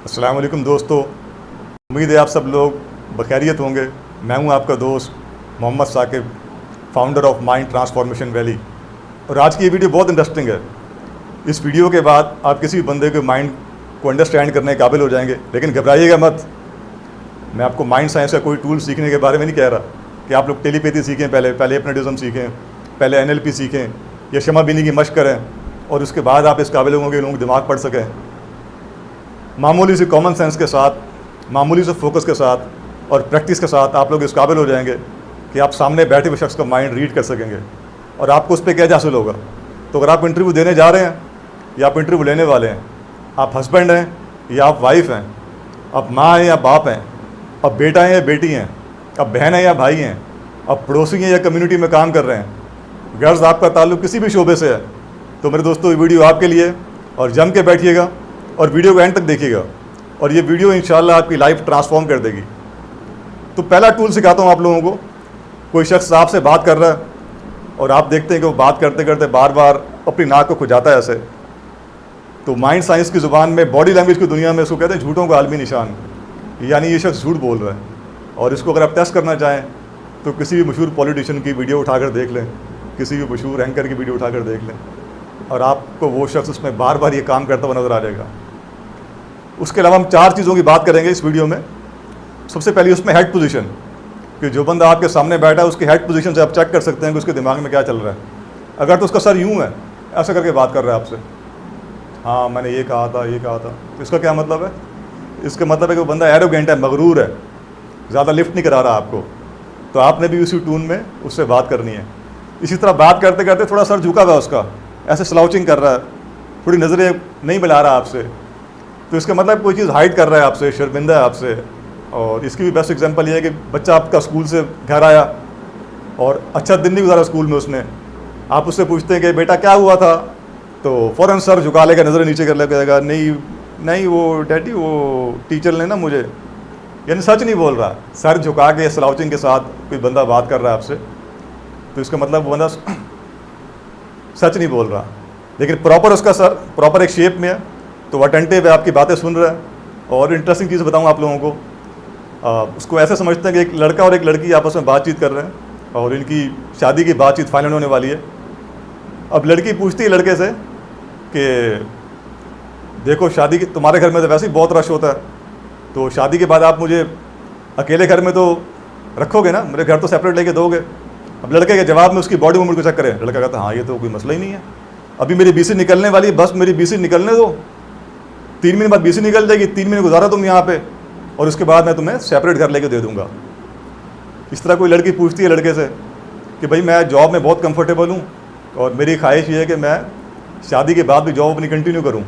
अस्सलाम वालेकुम दोस्तों, उम्मीद है आप सब लोग बखैरियत होंगे। मैं हूं आपका दोस्त Mohammad Saqib, founder of mind transformation valley. और आज की ये वीडियो बहुत इंटरेस्टिंग है। इस वीडियो के बाद आप किसी भी बंदे के माइंड को अंडरस्टैंड करने के काबिल हो जाएंगे। लेकिन घबराइएगा मत, मैं आपको माइंड साइंस का कोई टूल सीखने के बारे में नहीं कह रहा कि आप लोग टेलीपैथी सीखें, पहले हिप्नोटिज्म सीखें, पहले NLP सीखें या शमा बीनी की मशक करें और उसके बाद आप इस काबिल होंगे लोगों को दिमाग पढ़ सकें। मामूली से कॉमन सेंस के साथ, मामूली से फोकस के साथ और प्रैक्टिस के साथ आप लोग इस काबिल हो जाएंगे कि आप सामने बैठे हुए शख्स का माइंड रीड कर सकेंगे और आपको उस पर क्या हासिल होगा। तो अगर आप इंटरव्यू देने जा रहे हैं या आप इंटरव्यू लेने वाले हैं, आप हस्बैंड हैं या आप वाइफ हैं, आप माँ हैं या बाप हैं, आप बेटा हैं या बेटी हैं, आप बहन हैं या भाई हैं, आप पड़ोसी हैं या कम्युनिटी में काम कर रहे हैं, गर्ज आपका ताल्लुक़ किसी भी शोबे से है, तो मेरे दोस्तों ये वीडियो आपके लिए। और जम के बैठिएगा और वीडियो को एंड तक देखिएगा और ये वीडियो इंशाल्लाह आपकी लाइफ ट्रांसफॉर्म कर देगी। तो पहला टूल सिखाता हूँ आप लोगों को। कोई शख्स आपसे बात कर रहा है और आप देखते हैं कि वो बात करते करते बार बार अपनी नाक को खुजाता है ऐसे, तो माइंड साइंस की ज़ुबान में, बॉडी लैंग्वेज की दुनिया में इसको कहते हैं झूठों का आलमी निशान। यानी ये शख्स झूठ बोल रहा है। और इसको अगर आप टेस्ट करना चाहें तो किसी भी मशहूर पॉलिटिशियन की वीडियो उठाकर देख लें, किसी भी मशहूर एंकर की वीडियो उठाकर देख लें और आपको वो शख्स उसमें बार बार ये काम करता हुआ नज़र आ जाएगा। उसके अलावा हम 4 चीज़ों की बात करेंगे इस वीडियो में। सबसे पहले उसमें हेड पोजीशन, कि जो बंदा आपके सामने बैठा है उसकी हेड पोजीशन से आप चेक कर सकते हैं कि उसके दिमाग में क्या चल रहा है। अगर तो उसका सर यूँ है, ऐसा करके बात कर रहा है आपसे, हाँ मैंने ये कहा था, ये कहा था, तो इसका क्या मतलब है? इसका मतलब है कि वो बंदा एरोगेंट है, मगरूर है, ज़्यादा लिफ्ट नहीं करा रहा आपको। तो आपने भी उसी टून में उससे बात करनी है। इसी तरह बात करते करते थोड़ा सर झुका हुआ है उसका, ऐसे स्लाउचिंग कर रहा है, थोड़ी नज़रें नहीं मिला रहा आपसे, तो इसका मतलब कोई चीज़ हाइड कर रहा है आपसे, शर्मिंदा है आपसे। और इसकी भी बेस्ट एग्जांपल ये है कि बच्चा आपका स्कूल से घर आया और अच्छा दिन नहीं गुजारा स्कूल में उसने, आप उससे पूछते हैं कि बेटा क्या हुआ था, तो फ़ौरन सर झुका लेगा, नज़रें नीचे कर लेगा, नहीं वो डैडी वो टीचर ने ना मुझे, यानी सच नहीं बोल रहा। सर झुका के स्लाउचिंग के साथ कोई बंदा बात कर रहा है आपसे, तो इसका मतलब वो बंदा सच नहीं बोल रहा। लेकिन प्रॉपर उसका सर प्रॉपर एक शेप में है, तो वो अटेंटिव है, आपकी बातें सुन रहा है। और इंटरेस्टिंग चीज़ बताऊँ आप लोगों को, उसको ऐसे समझते हैं कि एक लड़का और एक लड़की आपस में बातचीत कर रहे हैं और इनकी शादी की बातचीत फाइनल होने वाली है। अब लड़की पूछती है लड़के से कि देखो शादी की, तुम्हारे घर में तो वैसे ही बहुत रश होता है, तो शादी के बाद आप मुझे अकेले घर में तो रखोगे ना, मेरे घर तो सेपरेट लेके दोगे। अब लड़के के जवाब में उसकी बॉडी मूवमेंट को चेक करें। लड़का कहता है हाँ ये तो कोई मसला ही नहीं है, अभी मेरी BC निकलने वाली है, बस मेरी BC निकलने दो, 3 महीने बाद BC निकल जाएगी, 3 महीने गुजारा तुम यहाँ पे और उसके बाद मैं तुम्हें सेपरेट घर लेके दे दूँगा। इस तरह कोई लड़की पूछती है लड़के से कि भाई मैं जॉब में बहुत कंफर्टेबल हूँ और मेरी ख्वाहिश ये है कि मैं शादी के बाद भी जॉब अपनी कंटिन्यू करूँ,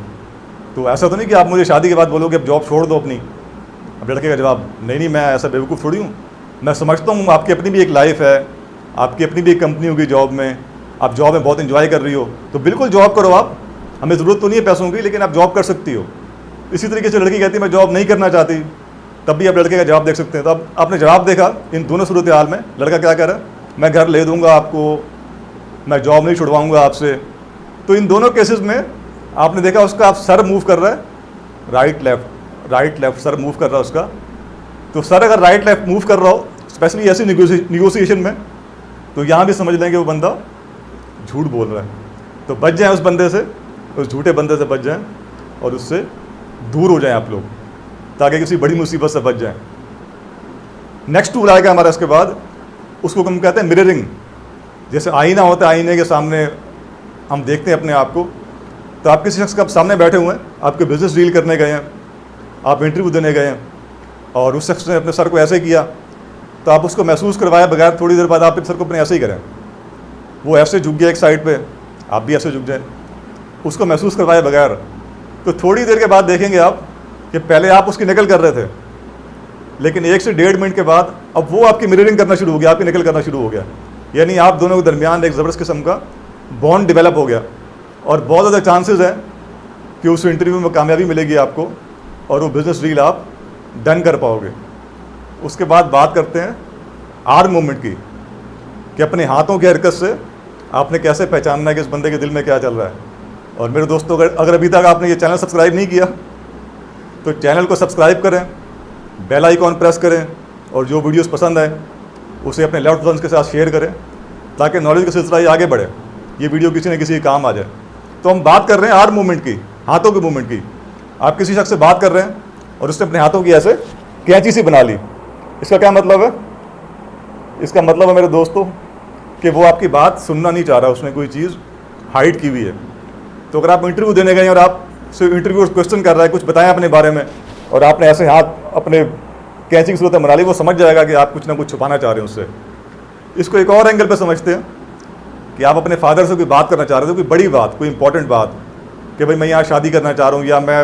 तो ऐसा तो नहीं कि आप मुझे शादी के बाद बोलोगे अब जॉब छोड़ दो अपनी। अब लड़के का जवाब नहीं मैं ऐसा बेवकूफ़ थोड़ी हूँ, मैं समझता हूँ आपकी अपनी भी एक लाइफ है, आपकी अपनी भी एक कंपनी होगी जॉब में, आप जॉब में बहुत एंजॉय कर रही हो, तो बिल्कुल जॉब करो आप, हमें ज़रूरत तो नहीं है पैसों की, लेकिन आप जॉब कर सकती हो। इसी तरीके से लड़की कहती है मैं जॉब नहीं करना चाहती, तब भी आप लड़के का जवाब देख सकते हैं। तो अब आपने जवाब देखा इन दोनों सूरत हाल में, लड़का क्या कह रहा है, मैं घर ले दूँगा आपको, मैं जॉब नहीं छुड़वाऊँगा आपसे। तो इन दोनों केसेस में आपने देखा उसका आप सर मूव कर रहा है, राइट लेफ्ट सर मूव कर रहा है उसका। तो सर अगर राइट लेफ्ट मूव कर रहा हो, स्पेशली ऐसी निगोसिएशन में, तो यहाँ भी समझ लें कि वो बंदा झूठ बोल रहा है। तो बच जाएं उस बंदे से, उस झूठे बंदे से बच जाएं और उससे दूर हो जाएं आप लोग, ताकि किसी बड़ी मुसीबत से बच जाएं। नेक्स्ट टूल आएगा हमारा इसके बाद, उसको हम कहते हैं मिररिंग। जैसे आईना होता है, आईने के सामने हम देखते हैं अपने आप को। तो आप किसी शख्स के सामने बैठे हुए हैं, आपके बिजनेस डील करने गए हैं, आप इंटरव्यू देने गए हैं और उस शख्स ने अपने सर को ऐसे किया, तो आप उसको महसूस करवाए बगैर थोड़ी देर बाद आप सर को अपने ऐसे ही करें। वो ऐसे झुक गया एक साइड पे, आप भी ऐसे झुक जाएं, उसको महसूस करवाए बगैर। तो थोड़ी देर के बाद देखेंगे आप कि पहले आप उसकी नकल कर रहे थे, लेकिन 1 से 1.5 मिनट के बाद अब वो आपकी मिररिंग करना शुरू हो गया, आपकी नकल करना शुरू हो गया। यानी आप दोनों के दरमियान एक ज़बरदस्त किस्म का बॉन्ड डेवलप हो गया और बहुत ज़्यादा चांसेस हैं कि उस इंटरव्यू में कामयाबी मिलेगी आपको और वो बिज़नेस डील आप डन कर पाओगे। उसके बाद बात करते हैं आर्म मूवमेंट की, कि अपने हाथों की हरकत से आपने कैसे पहचानना है कि इस बंदे के दिल में क्या चल रहा है। और मेरे दोस्तों अगर अभी तक आपने ये चैनल सब्सक्राइब नहीं किया तो चैनल को सब्सक्राइब करें, बेल आइकॉन प्रेस करें और जो वीडियोस पसंद आए उसे अपने लव्ड वंस के साथ शेयर करें ताकि नॉलेज का सिलसिला ये आगे बढ़े, ये वीडियो किसी न किसी के काम आ जाए। तो हम बात कर रहे हैं आर्म मूवमेंट की, हाथों के मूवमेंट की। आप किसी शख्स से बात कर रहे हैं और उसने अपने हाथों की ऐसे कैंची सी बना ली, इसका क्या मतलब है? इसका मतलब है मेरे दोस्तों कि वो आपकी बात सुनना नहीं चाह रहा, उसने कोई चीज़ हाइड की हुई है। तो अगर आप इंटरव्यू देने गए और आपसे इंटरव्यू क्वेश्चन कर रहा है, कुछ बताएं अपने बारे में, और आपने ऐसे हाथ अपने कैंची की सूरत में बना ली, वो समझ जाएगा कि आप कुछ ना कुछ छुपाना चाह रहे हैं उससे। इसको एक और एंगल पे समझते हैं कि आप अपने फादर से कोई बात करना चाह रहे हो, कोई बड़ी बात, कोई इंपॉर्टेंट बात, कि भाई मैं यहाँ शादी करना चाह रहा हूँ या मैं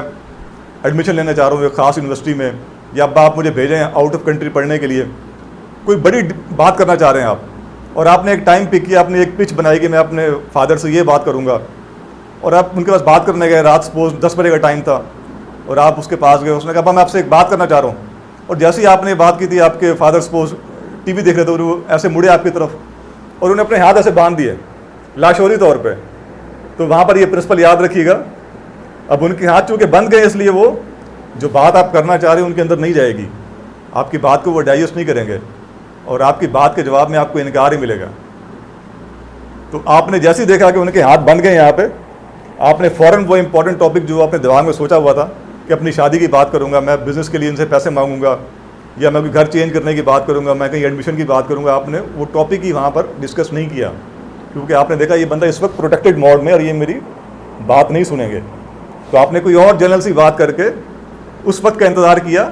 एडमिशन लेना चाह रहा हूँ एक ख़ास यूनिवर्सिटी में, या अब्बा आप मुझे भेजें आउट ऑफ कंट्री पढ़ने के लिए। कोई बड़ी बात करना चाह रहे हैं आप, और आपने एक टाइम पिक किया, आपने एक पिच बनाई कि मैं अपने फादर से ये बात करूँगा, और आप उनके पास बात करने गए, रात सपोज 10 बजे का टाइम था, और आप उसके पास गए, उसने कहा अब्बा मैं आपसे एक बात करना चाह रहा हूँ। और जैसे ही आपने बात की थी, आपके फादर सपोज टीवी देख रहे थे और वो ऐसे मुड़े आपकी तरफ और उन्हें अपने हाथ ऐसे बांध दिए लाशोरी तौर पे। तो वहाँ पर ये प्रिंसिपल याद रखिएगा, अब उनके हाथ चूँकि बंद गए इसलिए वो जो बात आप करना चाह रहे हैं उनके अंदर नहीं जाएगी, आपकी बात को वो डाइजेस्ट नहीं करेंगे और आपकी बात के जवाब में आपको इनकार ही मिलेगा। तो आपने जैसे ही देखा कि उनके हाथ बंद गए यहाँ पे, आपने फ़ौरन वो इंपॉर्टेंट टॉपिक जो अपने दिमाग में सोचा हुआ था कि अपनी शादी की बात करूँगा, मैं बिज़नेस के लिए इनसे पैसे मांगूंगा, या मैं कोई घर चेंज करने की बात करूँगा, मैं कहीं एडमिशन की बात करूँगा, आपने वो टॉपिक ही वहाँ पर डिस्कस नहीं किया, क्योंकि आपने देखा ये बंदा इस वक्त प्रोटेक्टेड मोड में और ये मेरी बात नहीं सुनेंगे। तो आपने कोई और जनरल सी बात करके उस वक्त का इंतज़ार किया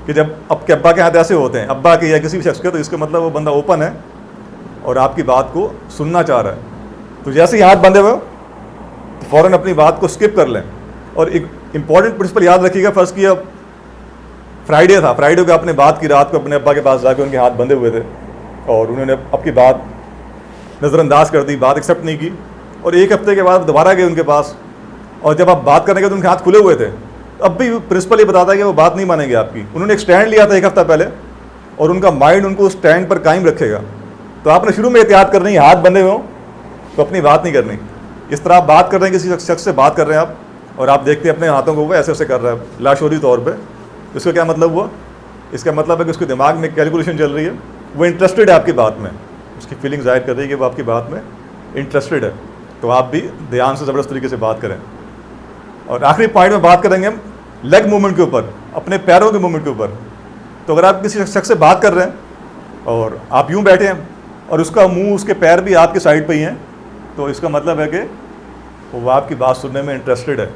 कि जब आपके अब्बा के हाथ ऐसे होते हैं, अब्बा के या किसी भी शख्स के, तो इसका मतलब वो बंदा ओपन है और आपकी बात को सुनना चाह रहा है। तो जैसे ही हाथ बंधे हुए तो फ़ौरन अपनी बात को स्किप कर लें। और एक इंपॉर्टेंट प्रिंसिपल याद रखिएगा, फर्स्ट की अब फ्राइडे था, फ्राइडे को आपने बात की, रात को अपने अब्बा के पास जाके उनके हाथ बंधे हुए थे और उन्होंने आपकी बात नज़रअंदाज कर दी, बात एक्सेप्ट नहीं की, और एक हफ्ते के बाद दोबारा गए उनके पास, और जब आप बात करने गए तो उनके हाथ खुले हुए थे। अब भी प्रिंसिपल ये बताता है कि वो बात नहीं मानेंगे आपकी। उन्होंने एक स्टैंड लिया था एक हफ्ता पहले और उनका माइंड उनको उस स्टैंड पर कायम रखेगा। तो आपने शुरू में एहतियात करनी है, हाथ बंधे हुए हो तो अपनी बात नहीं करनी। इस तरह आप बात कर रहे हैं, किसी शख्स से बात कर रहे हैं आप, और आप देखते हैं अपने हाथों को वो ऐसे ऐसे कर रहा है लाशोरी तौर पर। इसका क्या मतलब हुआ? इसका मतलब है कि उसके दिमाग में कैलकुलेशन चल रही है, वो इंटरेस्टेड है आपकी बात में, उसकी फीलिंग जाहिर कर रही है कि वो आपकी बात में इंटरेस्टेड है। तो आप भी ध्यान से ज़बरदस्त तरीके से बात करें। और आखिरी पॉइंट में बात करेंगे हम लेग मूवमेंट के ऊपर, अपने पैरों के मूवमेंट के ऊपर। तो अगर आप किसी शख्स से बात कर रहे हैं और आप यूँ बैठे हैं और उसका मुंह, उसके पैर भी आपके साइड पे ही हैं, तो इसका मतलब है कि वो आपकी बात सुनने में इंटरेस्टेड है।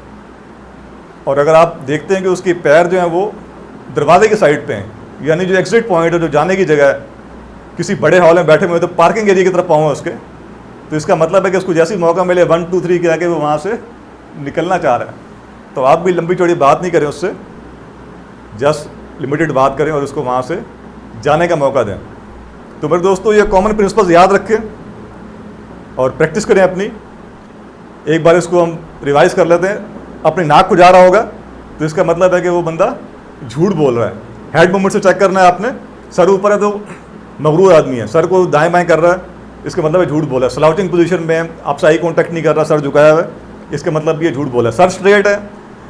और अगर आप देखते हैं कि उसके पैर जो हैं वो दरवाजे की साइड पे हैं, यानी जो एग्जिट पॉइंट है, जो जाने की जगह है, किसी बड़े हॉल में बैठे हुए तो पार्किंग एरिया की तरफ पाँव है उसके, तो इसका मतलब है कि उसको जैसे ही मौका मिले 1 2 3 किया कि वो वहाँ से निकलना चाह रहा है। तो आप भी लंबी चौड़ी बात नहीं करें उससे, जस्ट लिमिटेड बात करें और उसको वहाँ से जाने का मौका दें। तो मेरे दोस्तों, ये कॉमन प्रिंसिपल्स याद रखें और प्रैक्टिस करें अपनी। एक बार इसको हम रिवाइज कर लेते हैं। अपनी नाक को जा रहा होगा तो इसका मतलब है कि वो बंदा झूठ बोल रहा है। हेड मूवमेंट से चेक करना है आपने, सर ऊपर है तो मगरूर आदमी है, सर को दाएं बाएं कर रहा है, इसका मतलब है झूठ बोला है। स्लाउटिंग पोजीशन में है, आपसे आई कॉन्टैक्ट नहीं कर रहा, सर झुकाया हुआ है, इसका मतलब ये झूठ बोला है। सर स्ट्रेट है,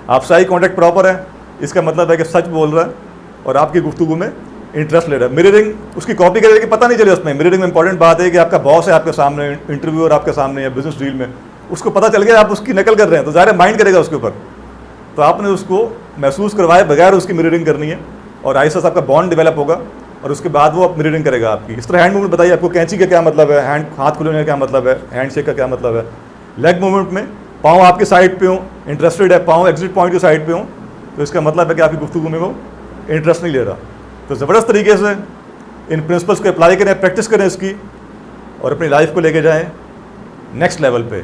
आपसे आई कॉन्टैक्ट प्रॉपर है, इसका मतलब है कि सच बोल रहा है और आपकी गुफ्तगू में इंटरेस्ट ले रहा है। मिररिंग उसकी कॉपी करेगा कि पता नहीं चले उसमें। मिररिंग में इंपॉर्टेंट बात है कि आपका बॉस है आपके सामने, इंटरव्यूअर आपके सामने या बिजनेस डील में, उसको पता चल गया आप उसकी नकल कर रहे हैं तो ज़ाहिर माइंड करेगा उसके ऊपर। तो आपने उसको महसूस करवाए बगैर उसकी मिररिंग करनी है और आहिस्ता से आपका बॉन्ड डेवलप होगा और उसके बाद वो मिररिंग करेगा आपकी। इस तरह हैंड मूवमेंट बताइए आपको, कैंची का क्या मतलब है, हैंड हाथ खुलने का क्या मतलब है, हैंड शेक का क्या मतलब है। लेग मूवमेंट में पाँव आपके साइड पे हो, इंटरेस्टेड है, पाँव एग्जिट पॉइंट के साइड पे हो, तो इसका मतलब है कि आपकी गुफ्तगू में वो इंटरेस्ट नहीं ले रहा। तो ज़बरदस्त तरीके से इन प्रिंसिपल्स को अप्लाई करें, प्रैक्टिस करें इसकी और अपनी लाइफ को लेके जाएं नेक्स्ट लेवल पे।